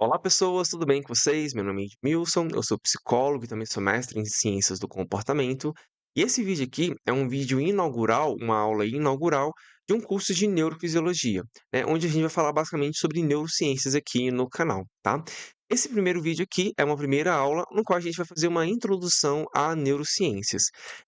Olá pessoas, tudo bem com vocês? Meu nome é Edmilson, eu sou psicólogo e também sou mestre em ciências do comportamento. E esse vídeo aqui é um vídeo inaugural, uma aula inaugural de um curso de neurofisiologia, né? Onde a gente vai falar basicamente sobre neurociências aqui no canal, tá? Esse primeiro vídeo aqui é uma primeira aula no qual a gente vai fazer uma introdução a neurociências.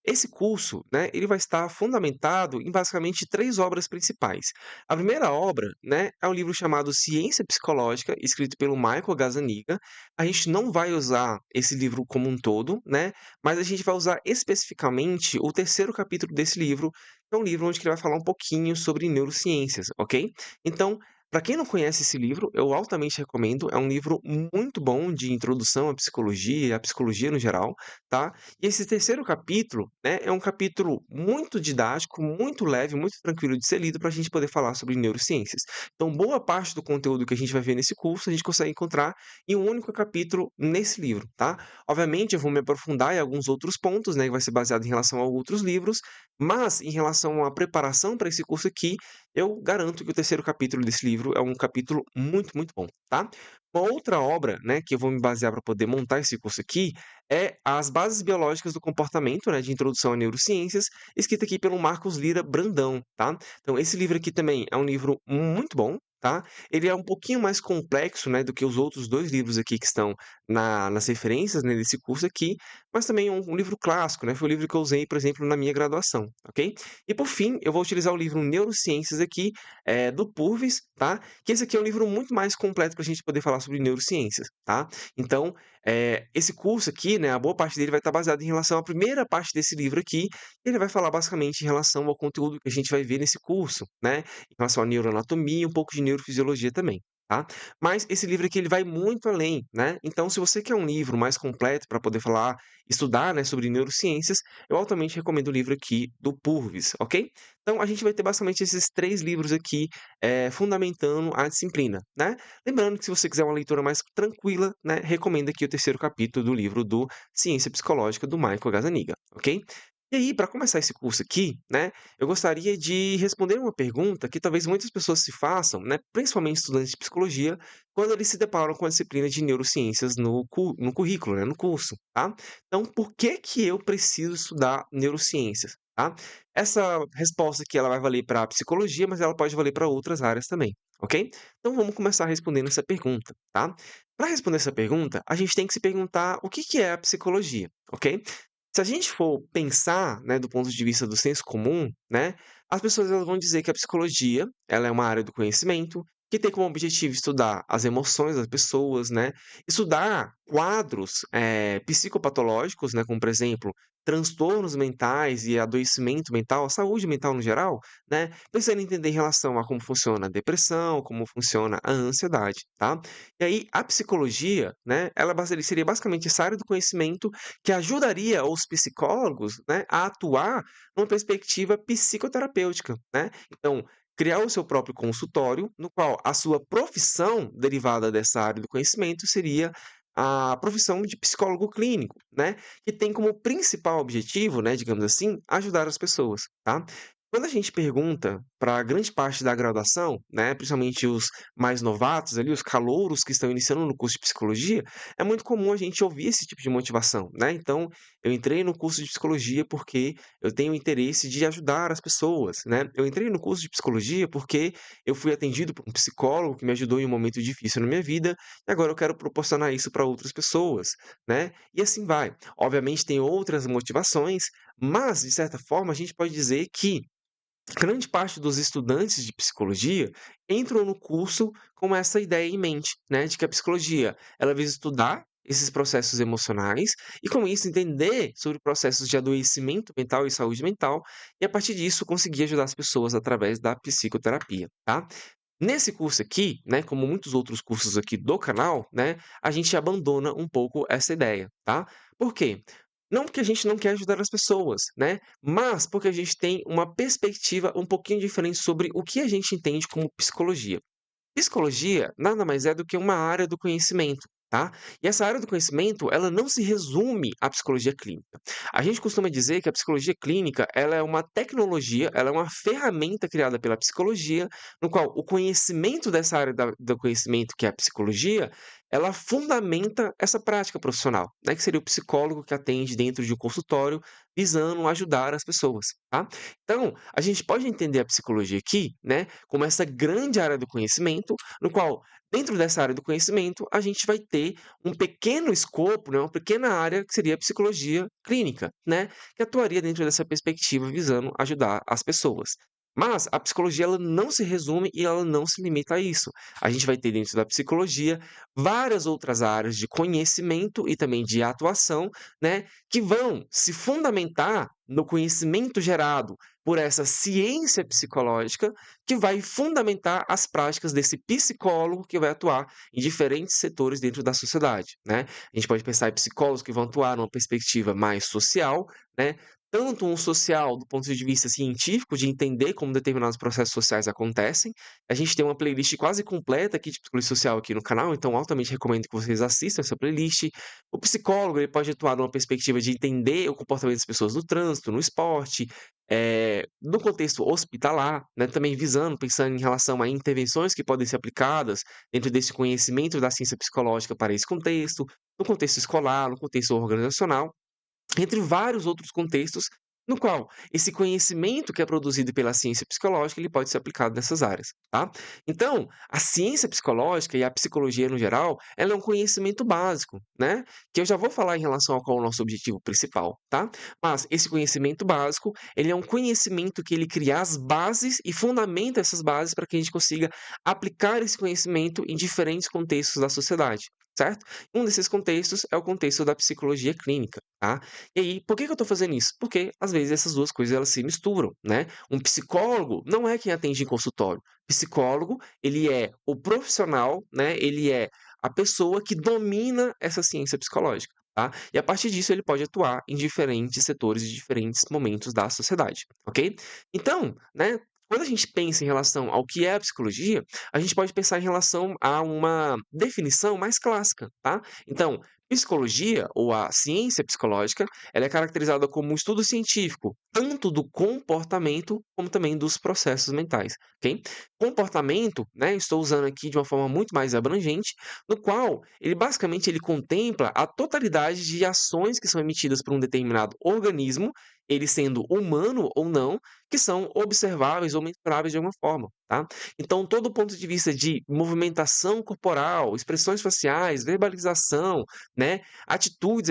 Esse curso, né, ele vai estar fundamentado em basicamente três obras principais. A primeira obra, né, é um livro chamado Ciência Psicológica, escrito pelo Michael Gazzaniga. A gente não vai usar esse livro como um todo, né, mas a gente vai usar especificamente o terceiro capítulo desse livro, que é um livro onde que ele vai falar um pouquinho sobre neurociências, ok? Então, para quem não conhece esse livro, eu altamente recomendo. É um livro muito bom de introdução à psicologia e à psicologia no geral, tá? E esse terceiro capítulo, né, é um capítulo muito didático, muito leve, muito tranquilo de ser lido para a gente poder falar sobre neurociências. Então, boa parte do conteúdo que a gente vai ver nesse curso, a gente consegue encontrar em um único capítulo nesse livro, tá? Obviamente, eu vou me aprofundar em alguns outros pontos, né, que vai ser baseado em relação a outros livros, mas em relação à preparação para esse curso aqui, eu garanto que o terceiro capítulo desse livro é um capítulo muito, muito bom, tá? Uma outra obra, né, que eu vou me basear para poder montar esse curso aqui, é As Bases Biológicas do Comportamento, né, de Introdução a Neurociências, escrito aqui pelo Marcos Lira Brandão, tá? Então esse livro aqui também é um livro muito bom, tá? Ele é um pouquinho mais complexo, né, do que os outros 2 livros aqui que estão nas referências, né, desse curso aqui, mas também é um livro clássico, né, foi o livro que eu usei, por exemplo, na minha graduação, ok? E por fim, eu vou utilizar o livro Neurociências aqui, do Purvis, tá? Que esse aqui é um livro muito mais completo para a gente poder falar sobre neurociências, tá? Então, esse curso aqui, né, a boa parte dele vai estar baseado em relação à primeira parte desse livro aqui, ele vai falar basicamente em relação ao conteúdo que a gente vai ver nesse curso, né, em relação à neuroanatomia e um pouco de neurofisiologia também, tá. Mas esse livro aqui ele vai muito além, né, então se você quer um livro mais completo para poder falar, estudar, né, sobre neurociências, eu altamente recomendo o livro aqui do Purvis, ok? Então a gente vai ter basicamente esses 3 livros aqui, fundamentando a disciplina, né. Lembrando que se você quiser uma leitura mais tranquila, né, recomendo aqui o terceiro capítulo do livro do Ciência Psicológica do Michael Gazzaniga, ok? E aí, para começar esse curso aqui, né, eu gostaria de responder uma pergunta que talvez muitas pessoas se façam, né, principalmente estudantes de psicologia, quando eles se deparam com a disciplina de neurociências no currículo, né, no curso, tá? Então, por que que eu preciso estudar neurociências, tá? Essa resposta aqui ela vai valer para psicologia, mas ela pode valer para outras áreas também, ok? Então vamos começar respondendo essa pergunta, tá? Para responder essa pergunta, a gente tem que se perguntar o que que é a psicologia, ok? Se a gente for pensar, né, do ponto de vista do senso comum, né, as pessoas elas vão dizer que a psicologia, ela é uma área do conhecimento que tem como objetivo estudar as emoções das pessoas, né, estudar quadros, psicopatológicos, né, como por exemplo, transtornos mentais e adoecimento mental, a saúde mental no geral, né, pensando em entender em relação a como funciona a depressão, como funciona a ansiedade, tá? E aí a psicologia, né, ela seria basicamente essa área do conhecimento que ajudaria os psicólogos, né, a atuar numa perspectiva psicoterapêutica, né. Então, criar o seu próprio consultório, no qual a sua profissão derivada dessa área do conhecimento seria a profissão de psicólogo clínico, né, que tem como principal objetivo, né, digamos assim, ajudar as pessoas, tá. Quando a gente pergunta para grande parte da graduação, né, principalmente os mais novatos ali, os calouros que estão iniciando no curso de psicologia, é muito comum a gente ouvir esse tipo de motivação, né. Então, eu entrei no curso de psicologia porque eu tenho interesse de ajudar as pessoas, né. Eu entrei no curso de psicologia porque eu fui atendido por um psicólogo que me ajudou em um momento difícil na minha vida, e agora eu quero proporcionar isso para outras pessoas, né. E assim vai. Obviamente tem outras motivações, mas de certa forma a gente pode dizer que grande parte dos estudantes de psicologia entram no curso com essa ideia em mente, né, de que a psicologia, ela visa estudar esses processos emocionais e, com isso, entender sobre processos de adoecimento mental e saúde mental, e a partir disso conseguir ajudar as pessoas através da psicoterapia, tá? Nesse curso aqui, né, como muitos outros cursos aqui do canal, né, a gente abandona um pouco essa ideia, tá? Por quê? Não porque a gente não quer ajudar as pessoas, né, mas porque a gente tem uma perspectiva um pouquinho diferente sobre o que a gente entende como psicologia. Psicologia nada mais é do que uma área do conhecimento, tá? E essa área do conhecimento, ela não se resume à psicologia clínica. A gente costuma dizer que a psicologia clínica, ela é uma tecnologia, ela é uma ferramenta criada pela psicologia, no qual o conhecimento dessa área do conhecimento, que é a psicologia, ela fundamenta essa prática profissional, né, que seria o psicólogo que atende dentro de um consultório, visando ajudar as pessoas, tá? Então, a gente pode entender a psicologia aqui, né, como essa grande área do conhecimento, no qual, dentro dessa área do conhecimento, a gente vai ter um pequeno escopo, né, uma pequena área que seria a psicologia clínica, né, que atuaria dentro dessa perspectiva visando ajudar as pessoas. Mas a psicologia ela não se resume e ela não se limita a isso. A gente vai ter dentro da psicologia várias outras áreas de conhecimento e também de atuação, né, que vão se fundamentar no conhecimento gerado por essa ciência psicológica, que vai fundamentar as práticas desse psicólogo que vai atuar em diferentes setores dentro da sociedade, né. A gente pode pensar em psicólogos que vão atuar numa perspectiva mais social, né, tanto um social do ponto de vista científico, de entender como determinados processos sociais acontecem. A gente tem uma playlist quase completa aqui de psicologia social aqui no canal, então altamente recomendo que vocês assistam essa playlist. O psicólogo, ele pode atuar numa perspectiva de entender o comportamento das pessoas no trânsito, no esporte, no contexto hospitalar, né, também visando, pensando em relação a intervenções que podem ser aplicadas dentro desse conhecimento da ciência psicológica para esse contexto, no contexto escolar, no contexto organizacional, entre vários outros contextos, no qual esse conhecimento que é produzido pela ciência psicológica, ele pode ser aplicado nessas áreas, tá? Então, a ciência psicológica e a psicologia no geral, ela é um conhecimento básico, né? Que eu já vou falar em relação ao qual é o nosso objetivo principal, tá? Mas esse conhecimento básico, ele é um conhecimento que ele cria as bases e fundamenta essas bases para que a gente consiga aplicar esse conhecimento em diferentes contextos da sociedade, certo? Um desses contextos é o contexto da psicologia clínica, tá? E aí, por que que eu estou fazendo isso? Porque, às vezes, essas 2 coisas elas se misturam, né. Um psicólogo não é quem atende em consultório. Psicólogo, ele é o profissional, né, ele é a pessoa que domina essa ciência psicológica, tá. E a partir disso ele pode atuar em diferentes setores e diferentes momentos da sociedade, ok? Então, né, quando a gente pensa em relação ao que é a psicologia, a gente pode pensar em relação a uma definição mais clássica, tá. Então, psicologia ou a ciência psicológica, ela é caracterizada como um estudo científico, tanto do comportamento como também dos processos mentais, ok? Comportamento, né, estou usando aqui de uma forma muito mais abrangente, no qual ele basicamente ele contempla a totalidade de ações que são emitidas por um determinado organismo, ele sendo humano ou não, que são observáveis ou mensuráveis de alguma forma, tá? Então, todo o ponto de vista de movimentação corporal, expressões faciais, verbalização, né, atitudes,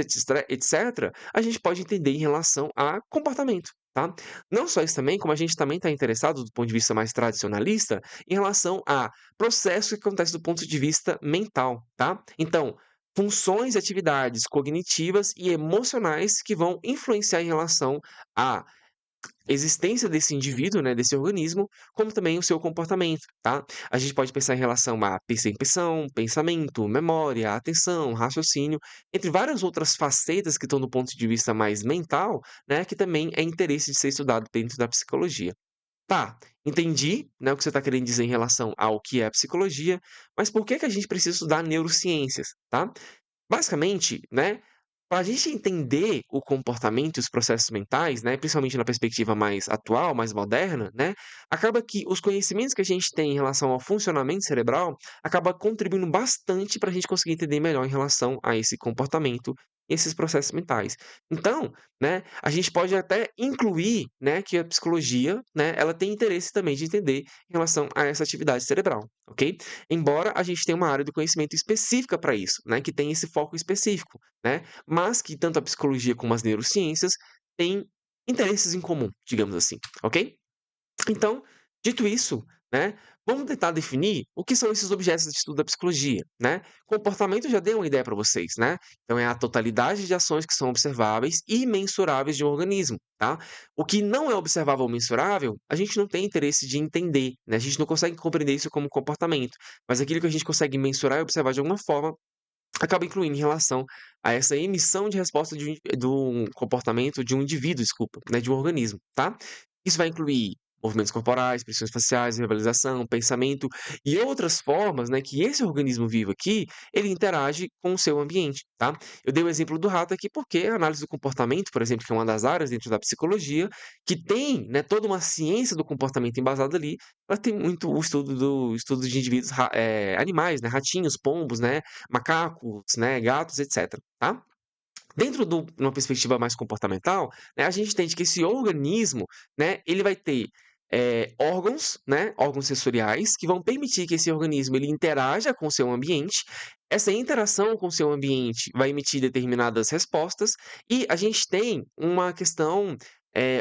etcétera, a gente pode entender em relação a comportamento, tá. Não só isso também, como a gente também está interessado do ponto de vista mais tradicionalista, em relação a processos que acontecem do ponto de vista mental, tá. Então, funções e atividades cognitivas e emocionais que vão influenciar em relação a existência desse indivíduo, né, desse organismo, como também o seu comportamento, tá? A gente pode pensar em relação à percepção, pensamento, memória, atenção, raciocínio, entre várias outras facetas que estão do ponto de vista mais mental, né, que também é interesse de ser estudado dentro da psicologia. Tá, entendi, né, o que você está querendo dizer em relação ao que é a psicologia, mas por que que a gente precisa estudar neurociências, tá? Basicamente, né, para a gente entender o comportamento e os processos mentais, né, principalmente na perspectiva mais atual, mais moderna, né, acaba que os conhecimentos que a gente tem em relação ao funcionamento cerebral acaba contribuindo bastante para a gente conseguir entender melhor em relação a esse comportamento e esses processos mentais. Então, né, a gente pode até incluir, né, que a psicologia, né, ela tem interesse também de entender em relação a essa atividade cerebral, ok? Embora a gente tenha uma área do conhecimento específica para isso, né, que tem esse foco específico, né, mas que tanto a psicologia como as neurociências têm interesses em comum, digamos assim, ok? Então, dito isso, né, vamos tentar definir o que são esses objetos de estudo da psicologia, né? Comportamento eu já dei uma ideia para vocês, né? Então é a totalidade de ações que são observáveis e mensuráveis de um organismo, tá? O que não é observável ou mensurável, a gente não tem interesse de entender, né? A gente não consegue compreender isso como comportamento, mas aquilo que a gente consegue mensurar e observar de alguma forma acaba incluindo em relação a essa emissão de resposta de um comportamento de um indivíduo, desculpa, né, de um organismo, tá? Isso vai incluir movimentos corporais, expressões faciais, verbalização, pensamento e outras formas, né, que esse organismo vivo aqui, ele interage com o seu ambiente, tá? Eu dei o exemplo do rato aqui porque a análise do comportamento, por exemplo, que é uma das áreas dentro da psicologia, que tem, né, toda uma ciência do comportamento embasada ali, ela tem muito o estudo de indivíduos animais, né, ratinhos, pombos, né, macacos, né, gatos, etcétera, tá? Dentro de uma perspectiva mais comportamental, né, a gente entende que esse organismo, né, ele vai ter, órgãos, né, órgãos sensoriais, que vão permitir que esse organismo ele interaja com o seu ambiente. Essa interação com o seu ambiente vai emitir determinadas respostas, e a gente tem uma questão,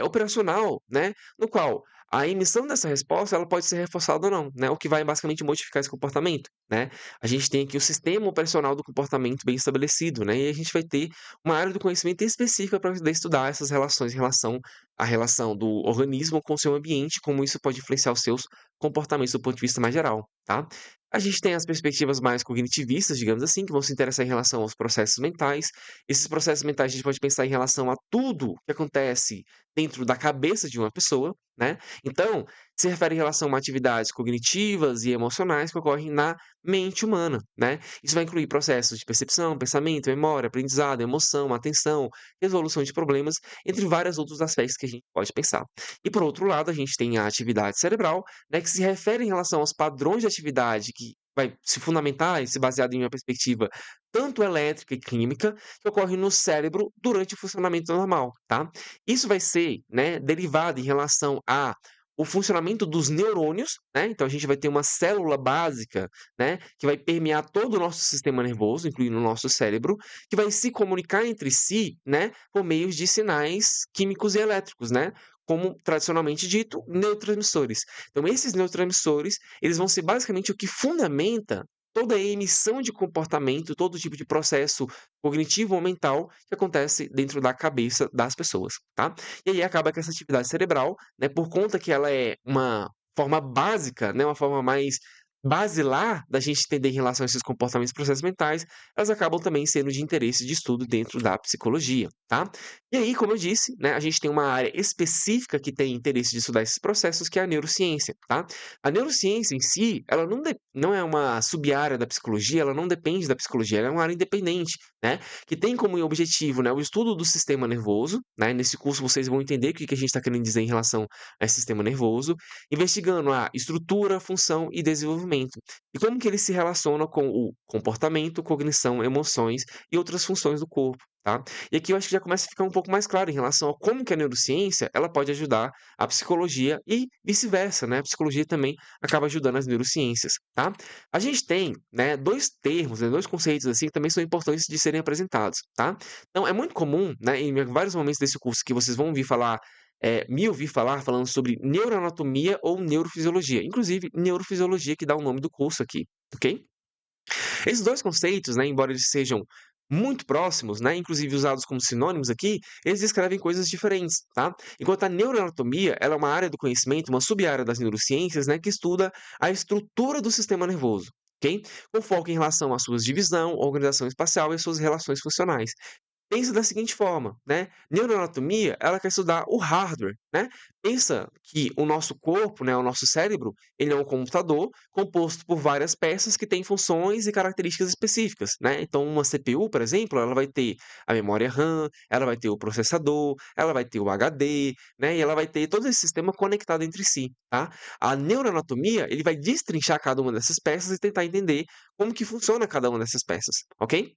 operacional, né, no qual a emissão dessa resposta ela pode ser reforçada ou não, né, o que vai basicamente modificar esse comportamento, né. A gente tem aqui o sistema operacional do comportamento bem estabelecido, né, e a gente vai ter uma área do conhecimento específica para poder estudar essas relações em relação à relação do organismo com o seu ambiente, como isso pode influenciar os seus comportamentos do ponto de vista mais geral, tá? A gente tem as perspectivas mais cognitivistas, digamos assim, que vão se interessar em relação aos processos mentais. Esses processos mentais a gente pode pensar em relação a tudo que acontece dentro da cabeça de uma pessoa, né? Então, se refere em relação a atividades cognitivas e emocionais que ocorrem na mente humana, né? Isso vai incluir processos de percepção, pensamento, memória, aprendizado, emoção, atenção, resolução de problemas, entre vários outros aspectos que a gente pode pensar. E por outro lado, a gente tem a atividade cerebral, né, que se refere em relação aos padrões de atividade que vai se fundamentar e se basear em uma perspectiva tanto elétrica e química que ocorre no cérebro durante o funcionamento normal, tá? Isso vai ser, né, derivado em relação a o funcionamento dos neurônios, né? Então a gente vai ter uma célula básica, né, que vai permear todo o nosso sistema nervoso, incluindo o nosso cérebro, que vai se comunicar entre si, né, por meio de sinais químicos e elétricos, né, como tradicionalmente dito, neurotransmissores. Então esses neurotransmissores, eles vão ser basicamente o que fundamenta toda a emissão de comportamento, todo tipo de processo cognitivo ou mental que acontece dentro da cabeça das pessoas, tá? E aí acaba que essa atividade cerebral, né, por conta que ela é uma forma básica, né, uma forma mais basilar da gente entender em relação a esses comportamentos e processos mentais, elas acabam também sendo de interesse de estudo dentro da psicologia, tá? E aí, como eu disse, né, a gente tem uma área específica que tem interesse de estudar esses processos, que é a neurociência, tá? A neurociência em si, ela não é uma sub-área da psicologia, ela não depende da psicologia, ela é uma área independente, né? Que tem como objetivo, né, o estudo do sistema nervoso, né? Nesse curso vocês vão entender o que a gente está querendo dizer em relação a esse sistema nervoso, investigando a estrutura, função e desenvolvimento. E como que ele se relaciona com o comportamento, cognição, emoções e outras funções do corpo, tá? E aqui eu acho que já começa a ficar um pouco mais claro em relação a como que a neurociência, ela pode ajudar a psicologia e vice-versa, né? A psicologia também acaba ajudando as neurociências, tá? A gente tem, né, 2 termos, né, 2 conceitos, assim, que também são importantes de serem apresentados, tá? Então é muito comum, né, em vários momentos desse curso que vocês vão ouvir falar, me ouvir falar falando sobre neuroanatomia ou neurofisiologia, inclusive neurofisiologia que dá o nome do curso aqui, ok? Esses 2 conceitos, né, embora eles sejam muito próximos, né, inclusive usados como sinônimos aqui, eles descrevem coisas diferentes, tá? Enquanto a neuroanatomia, ela é uma área do conhecimento, uma sub-área das neurociências, né, que estuda a estrutura do sistema nervoso, ok? Com foco em relação à sua divisão, organização espacial e às suas relações funcionais. Pensa da seguinte forma, né, neuroanatomia, ela quer estudar o hardware, né. Pensa que o nosso corpo, né, o nosso cérebro, ele é um computador composto por várias peças que têm funções e características específicas, né. Então uma CPU, por exemplo, ela vai ter a memória RAM, ela vai ter o processador, ela vai ter o HD, né, e ela vai ter todo esse sistema conectado entre si, tá. A neuroanatomia, ele vai destrinchar cada uma dessas peças e tentar entender como que funciona cada uma dessas peças, ok?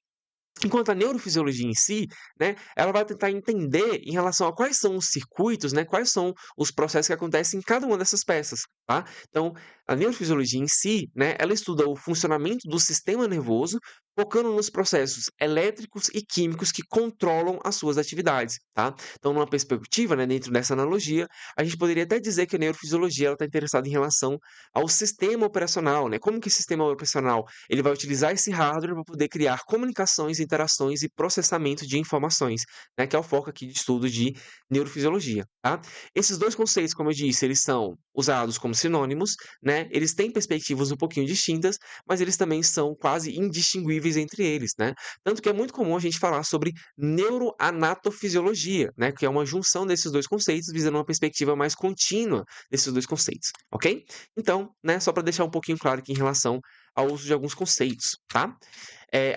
Enquanto a neurofisiologia em si, né, ela vai tentar entender em relação a quais são os circuitos, né, quais são os processos que acontecem em cada uma dessas peças, tá? Então, a neurofisiologia em si, né, ela estuda o funcionamento do sistema nervoso, focando nos processos elétricos e químicos que controlam as suas atividades, tá? Então, numa perspectiva, né, dentro dessa analogia, a gente poderia até dizer que a neurofisiologia ela está interessada em relação ao sistema operacional, né? Como que esse sistema operacional ele vai utilizar esse hardware para poder criar comunicações, interações e processamento de informações, né, que é o foco aqui de estudo de neurofisiologia, tá? Esses 2 conceitos, como eu disse, eles são usados como sinônimos, né, né, eles têm perspectivas um pouquinho distintas, mas eles também são quase indistinguíveis entre eles, né? Tanto que é muito comum a gente falar sobre neuroanatofisiologia, né, que é uma junção desses dois conceitos, visando uma perspectiva mais contínua desses dois conceitos, ok? Então, né, só para deixar um pouquinho claro aqui em relação ao uso de alguns conceitos, tá?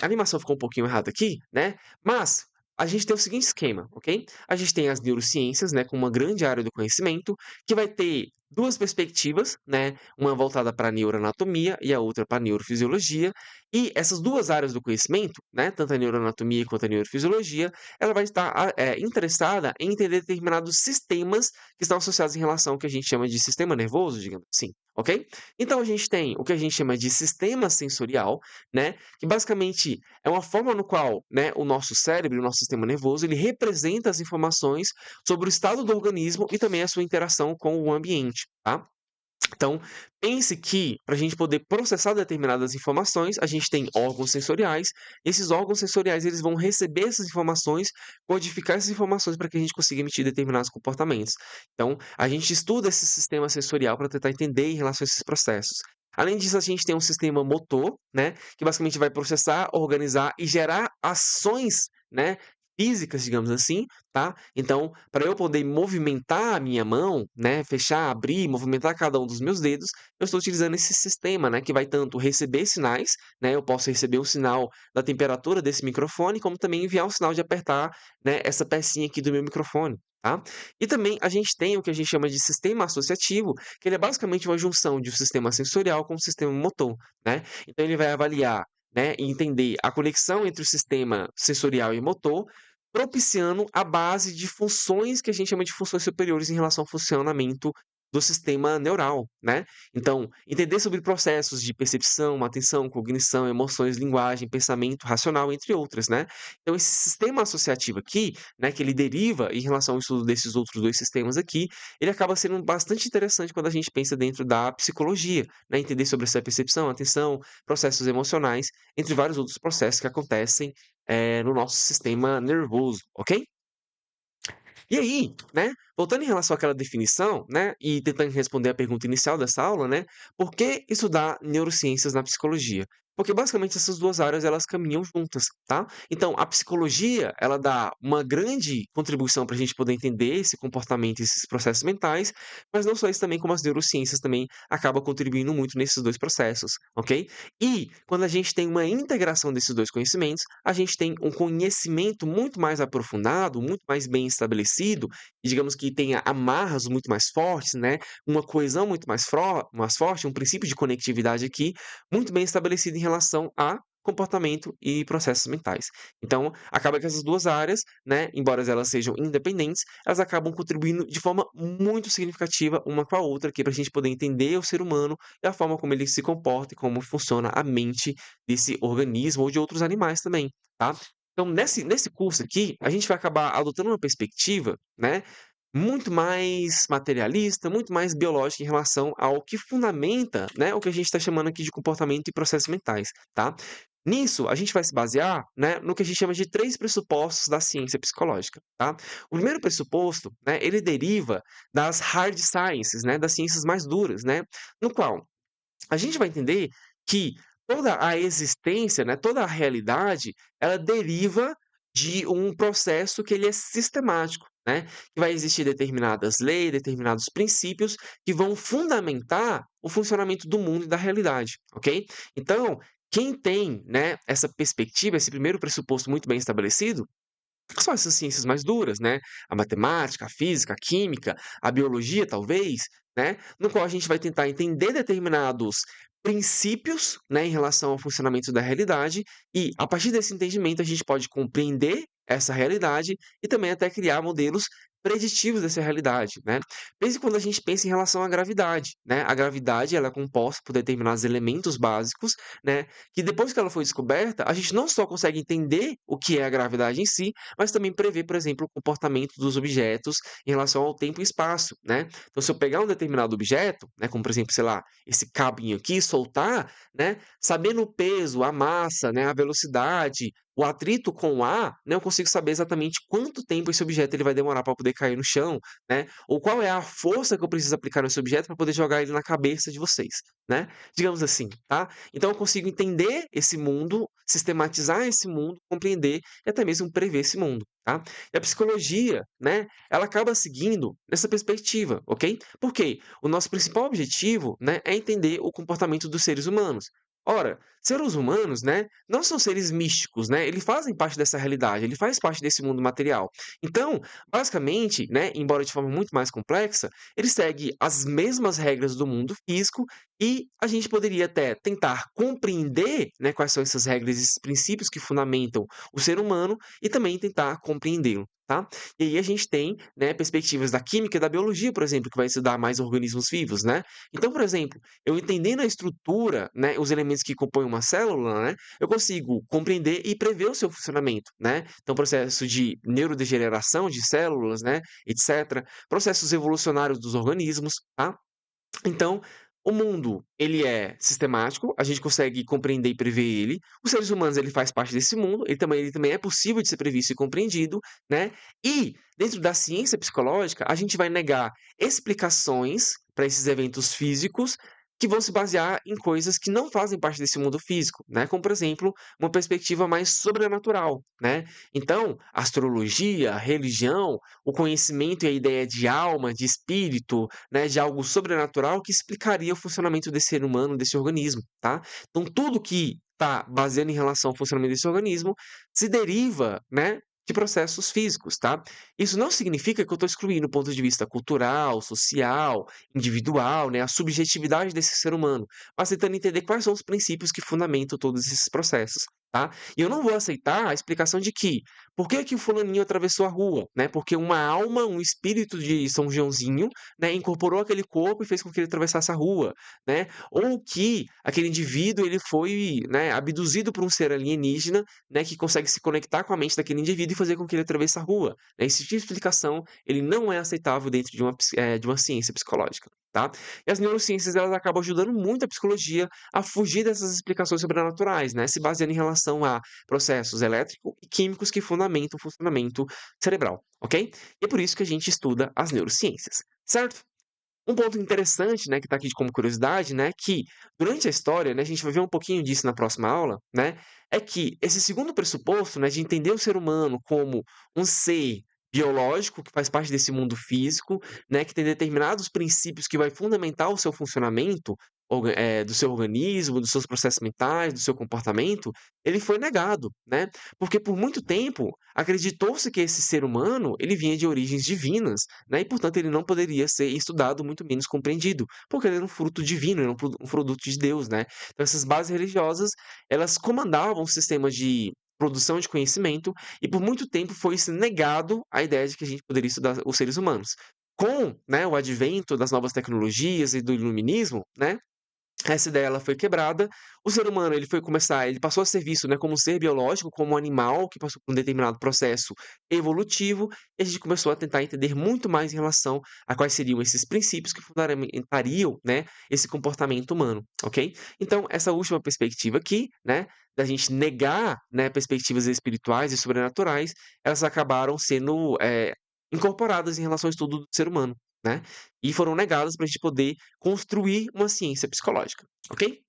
A animação ficou um pouquinho errada aqui, né? Mas a gente tem o seguinte esquema, ok? A gente tem as neurociências, né, com uma grande área do conhecimento, que vai ter duas perspectivas, né? Uma voltada para a neuroanatomia e a outra para a neurofisiologia. E essas duas áreas do conhecimento, né, tanto a neuroanatomia quanto a neurofisiologia, ela vai estar interessada em entender determinados sistemas que estão associados em relação ao que a gente chama de sistema nervoso, digamos assim, ok? Então a gente tem o que a gente chama de sistema sensorial, né? Que basicamente é uma forma no qual, né, o nosso cérebro, o nosso sistema nervoso, ele representa as informações sobre o estado do organismo e também a sua interação com o ambiente, tá? Então, pense que para a gente poder processar determinadas informações, a gente tem órgãos sensoriais. Esses órgãos sensoriais eles vão receber essas informações, codificar essas informações para que a gente consiga emitir determinados comportamentos. Então, a gente estuda esse sistema sensorial para tentar entender em relação a esses processos. Além disso, a gente tem um sistema motor, né, que basicamente vai processar, organizar e gerar ações, né, físicas, digamos assim, tá? Então, para eu poder movimentar a minha mão, né, fechar, abrir, movimentar cada um dos meus dedos, eu estou utilizando esse sistema, né, que vai tanto receber sinais, né, eu posso receber um sinal da temperatura desse microfone, como também enviar um sinal de apertar, né, essa pecinha aqui do meu microfone, tá? E também a gente tem o que a gente chama de sistema associativo, que ele é basicamente uma junção de um sistema sensorial com um sistema motor, né? Então ele vai avaliar, né, e entender a conexão entre o sistema sensorial e motor, propiciando a base de funções que a gente chama de funções superiores em relação ao funcionamento do sistema neural, né? Então, entender sobre processos de percepção, atenção, cognição, emoções, linguagem, pensamento, racional, entre outras, né? Então, esse sistema associativo aqui, né, que ele deriva em relação ao estudo desses outros dois sistemas aqui, ele acaba sendo bastante interessante quando a gente pensa dentro da psicologia, né? Entender sobre essa percepção, atenção, processos emocionais, entre vários outros processos que acontecem no nosso sistema nervoso, ok? E aí, né, voltando em relação àquela definição, né, e tentando responder a pergunta inicial dessa aula, né, por que estudar neurociências na psicologia? Porque basicamente essas duas áreas elas caminham juntas, tá? Então, a psicologia, ela dá uma grande contribuição para a gente poder entender esse comportamento e esses processos mentais, mas não só isso também, como as neurociências também acabam contribuindo muito nesses dois processos, ok? E quando a gente tem uma integração desses dois conhecimentos, a gente tem um conhecimento muito mais aprofundado, muito mais bem estabelecido, e digamos que tenha amarras muito mais fortes, né? Uma coesão muito mais forte, um princípio de conectividade aqui, muito bem estabelecido em relação a comportamento e processos mentais. Então, acaba que essas duas áreas, né, embora elas sejam independentes, elas acabam contribuindo de forma muito significativa uma com a outra aqui para a gente poder entender o ser humano e a forma como ele se comporta e como funciona a mente desse organismo ou de outros animais também, tá? Então, nesse curso aqui, a gente vai acabar adotando uma perspectiva, né, muito mais materialista, muito mais biológica em relação ao que fundamenta, né, o que a gente está chamando aqui de comportamento e processos mentais, tá? Nisso, a gente vai se basear, né, no que a gente chama de 3 pressupostos da ciência psicológica, tá? O primeiro pressuposto, né, ele deriva das hard sciences, né, das ciências mais duras, né, no qual a gente vai entender que toda a existência, né, toda a realidade, ela deriva de um processo que ele é sistemático, né? Que vai existir determinadas leis, determinados princípios que vão fundamentar o funcionamento do mundo e da realidade, ok? Então, quem tem, né, essa perspectiva, esse primeiro pressuposto muito bem estabelecido, são essas ciências mais duras, né? A matemática, a física, a química, a biologia, talvez, né? No qual a gente vai tentar entender determinados princípios, né, em relação ao funcionamento da realidade, e a partir desse entendimento a gente pode compreender essa realidade e também até criar modelos preditivos dessa realidade, né? Mesmo quando a gente pensa em relação à gravidade, né? A gravidade ela é composta por determinados elementos básicos, né? Que depois que ela foi descoberta, a gente não só consegue entender o que é a gravidade em si, mas também prever, por exemplo, o comportamento dos objetos em relação ao tempo e espaço, né? Então, se eu pegar um determinado objeto, né, como por exemplo, sei lá, esse cabinho aqui, soltar, né, sabendo o peso, a massa, né, a velocidade, o atrito com o ar, né, eu consigo saber exatamente quanto tempo esse objeto ele vai demorar para poder cair no chão, né, ou qual é a força que eu preciso aplicar nesse objeto para poder jogar ele na cabeça de vocês, né, digamos assim, tá. Então eu consigo entender esse mundo, sistematizar esse mundo, compreender e até mesmo prever esse mundo, tá. E a psicologia, né, ela acaba seguindo nessa perspectiva, ok? Porque o nosso principal objetivo, né, é entender o comportamento dos seres humanos. Ora, seres humanos, né, não são seres místicos, né, eles fazem parte dessa realidade, ele faz parte desse mundo material. Então, basicamente, né, embora de forma muito mais complexa, ele segue as mesmas regras do mundo físico e a gente poderia até tentar compreender, né, quais são essas regras, esses princípios que fundamentam o ser humano e também tentar compreendê-lo, tá? E aí a gente tem, né, perspectivas da química e da biologia, por exemplo, que vai estudar mais organismos vivos, né? Então, por exemplo, eu entendendo a estrutura, né, os elementos que compõem uma célula, né, eu consigo compreender e prever o seu funcionamento, né? Então, processo de neurodegeneração de células, né, etc. Processos evolucionários dos organismos, tá? Então, o mundo, ele é sistemático, a gente consegue compreender e prever ele. Os seres humanos, ele faz parte desse mundo, ele também é possível de ser previsto e compreendido, né? E, dentro da ciência psicológica, a gente vai negar explicações para esses eventos físicos que vão se basear em coisas que não fazem parte desse mundo físico, né? Como, por exemplo, uma perspectiva mais sobrenatural, né? Então, astrologia, religião, o conhecimento e a ideia de alma, de espírito, né, de algo sobrenatural que explicaria o funcionamento desse ser humano, desse organismo, tá? Então tudo que está baseado em relação ao funcionamento desse organismo se deriva, né, de processos físicos, tá? Isso não significa que eu estou excluindo o ponto de vista cultural, social, individual, né, a subjetividade desse ser humano, mas tentando entender quais são os princípios que fundamentam todos esses processos, tá? E eu não vou aceitar a explicação de que por que que o fulaninho atravessou a rua, né? Porque uma alma, um espírito de São Joãozinho, né, incorporou aquele corpo e fez com que ele atravessasse a rua, né? Ou que aquele indivíduo ele foi, né, abduzido por um ser alienígena, né, que consegue se conectar com a mente daquele indivíduo e fazer com que ele atravesse a rua, né? Esse tipo de explicação, ele não é aceitável dentro de uma ciência psicológica, tá? E as neurociências, elas acabam ajudando muito a psicologia a fugir dessas explicações sobrenaturais, né, se baseando em relação a processos elétricos e químicos que fundamentam o funcionamento cerebral, ok? E é por isso que a gente estuda as neurociências, certo? Um ponto interessante, né, que está aqui como curiosidade, né, que durante a história, né, a gente vai ver um pouquinho disso na próxima aula, né, é que esse segundo pressuposto, né, de entender o ser humano como um ser biológico que faz parte desse mundo físico, né, que tem determinados princípios que vai fundamentar o seu funcionamento, do seu organismo, dos seus processos mentais, do seu comportamento, ele foi negado, né? Porque por muito tempo acreditou-se que esse ser humano ele vinha de origens divinas, né? E portanto ele não poderia ser estudado, muito menos compreendido, porque ele era um fruto divino, era um produto de Deus, né? Então essas bases religiosas elas comandavam o sistema de produção de conhecimento e por muito tempo foi-se negado a ideia de que a gente poderia estudar os seres humanos. Com, né, o advento das novas tecnologias e do iluminismo, né, essa ideia ela foi quebrada. O ser humano ele passou a ser visto, né, como um ser biológico, como um animal que passou por um determinado processo evolutivo, e a gente começou a tentar entender muito mais em relação a quais seriam esses princípios que fundamentariam, né, esse comportamento humano, ok? Então, essa última perspectiva aqui, né, da gente negar, né, perspectivas espirituais e sobrenaturais, elas acabaram sendo incorporadas em relação ao estudo do ser humano, né? E foram negadas para a gente poder construir uma ciência psicológica, ok?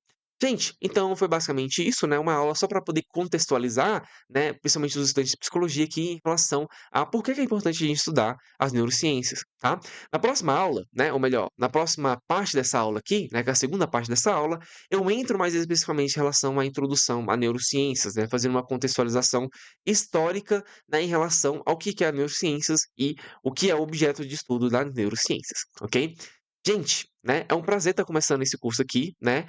Gente, então foi basicamente isso, né? Uma aula só para poder contextualizar, né? Principalmente os estudantes de psicologia aqui em relação a por que é importante a gente estudar as neurociências, tá? Na próxima aula, né? Ou melhor, na próxima parte dessa aula aqui, né? Que é a segunda parte dessa aula, eu entro mais especificamente em relação à introdução a neurociências, né? Fazendo uma contextualização histórica, né? Em relação ao que é a neurociências e o que é o objeto de estudo das neurociências, ok? Gente, né, é um prazer estar começando esse curso aqui, né?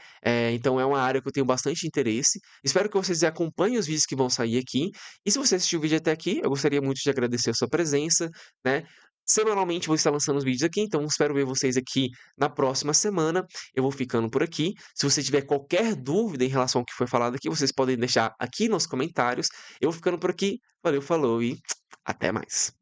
Então é uma área que eu tenho bastante interesse. Espero que vocês acompanhem os vídeos que vão sair aqui. E se você assistiu o vídeo até aqui, eu gostaria muito de agradecer a sua presença, né? Semanalmente vou estar lançando os vídeos aqui, então espero ver vocês aqui na próxima semana. Eu vou ficando por aqui. Se você tiver qualquer dúvida em relação ao que foi falado aqui, vocês podem deixar aqui nos comentários. Eu vou ficando por aqui. Valeu, falou e até mais.